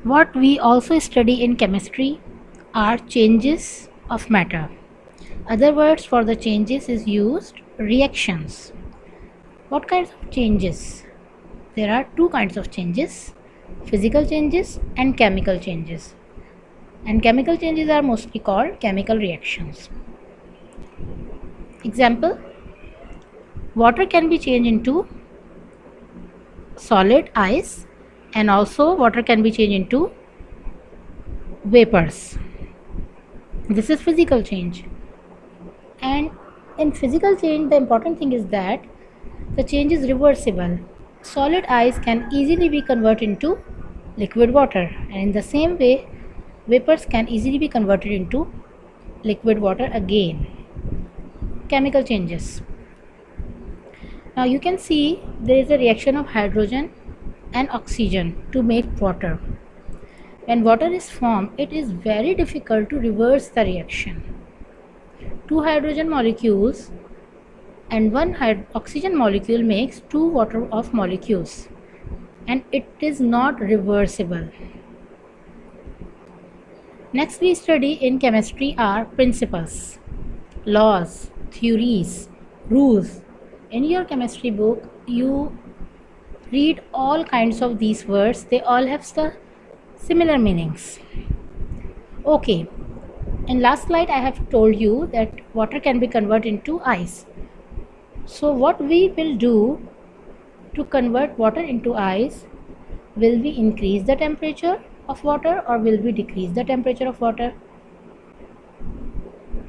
What we also study in chemistry are changes of matter. Other words for the changes is used reactions. What kinds of changes? There are two kinds of changes, physical changes and chemical changes. And chemical changes are mostly called chemical reactions. Example, water can be changed into solid ice, and also water can be changed into vapors. This is physical change. And in physical change, the important thing is that the change is reversible. Solid ice can easily be converted into liquid water, and in the same way, vapors can easily be converted into liquid water again. Chemical changes. Now you can see there is a reaction of hydrogen and oxygen to make water. When water is formed, it is very difficult to reverse the reaction. Two hydrogen molecules and one oxygen molecule makes two water of molecules, and it is not reversible. Next we study in chemistry are principles, laws, theories, rules. In your chemistry book you read all kinds of these words. They all have similar meanings. Okay, in last slide I have told you that water can be converted into ice. So what we will do to convert water into ice, will we increase the temperature of water or will we decrease the temperature of water?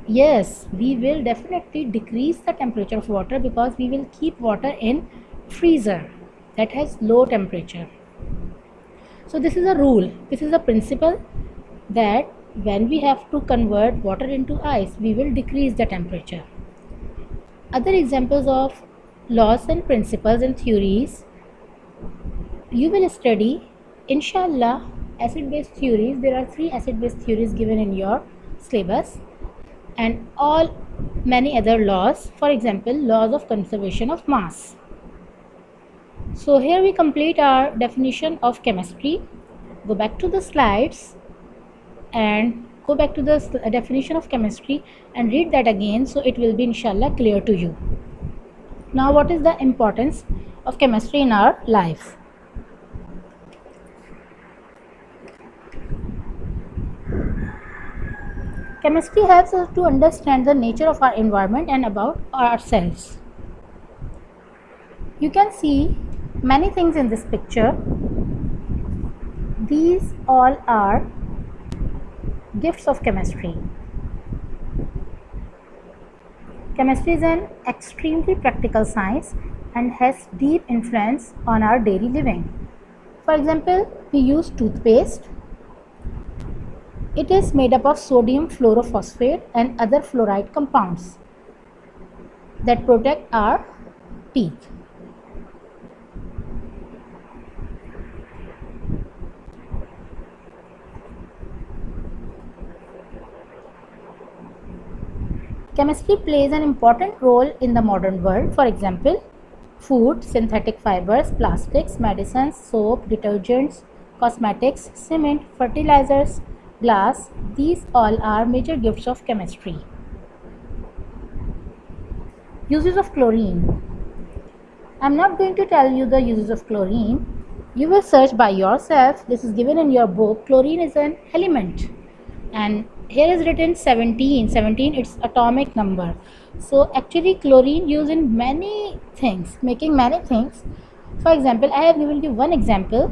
Yes, we will definitely decrease the temperature of water because we will keep water in freezer that has low temperature. So this is a rule, this is a principle that when we have to convert water into ice, we will decrease the temperature. Other examples of laws and principles and theories you will study, inshallah, acid-base theories. There are 3 acid-base theories given in your syllabus, and all many other laws, for example laws of conservation of mass. So here we complete our definition of chemistry. Go back to the slides and go back to the definition of chemistry and read that again, so it will be inshallah clear to you. Now what is the importance of chemistry in our life? Chemistry helps us to understand the nature of our environment and about ourselves. You can see many things in this picture. These all are gifts of chemistry. Chemistry is an extremely practical science and has deep influence on our daily living. For example, we use toothpaste. It is made up of sodium fluorophosphate and other fluoride compounds that protect our teeth. Chemistry plays an important role in the modern world. For example, food, synthetic fibers, plastics, medicines, soap, detergents, cosmetics, cement, fertilizers, glass, these all are major gifts of chemistry. Uses of chlorine. I am not going to tell you the uses of chlorine. You will search by yourself. This is given in your book. Chlorine is an element, and here is written 17, its atomic number. So actually chlorine used in many things, making many things. For example, I have given you one example,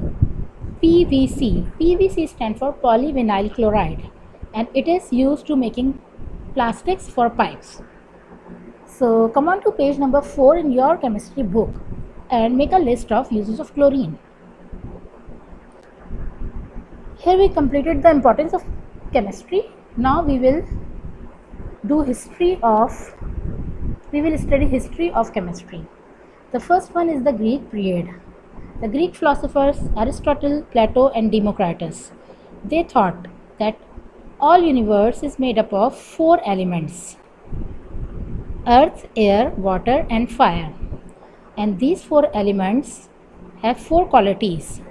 PVC. PVC stands for polyvinyl chloride, and it is used to making plastics for pipes. So come on to page number 4 in your chemistry book and make a list of uses of chlorine. Here we completed the importance of chemistry. Now we will study history of chemistry. The first one is the Greek period. The Greek philosophers Aristotle, Plato and Democritus, they thought that all universe is made up of 4 elements: earth, air, water and fire. And these 4 elements have 4 qualities: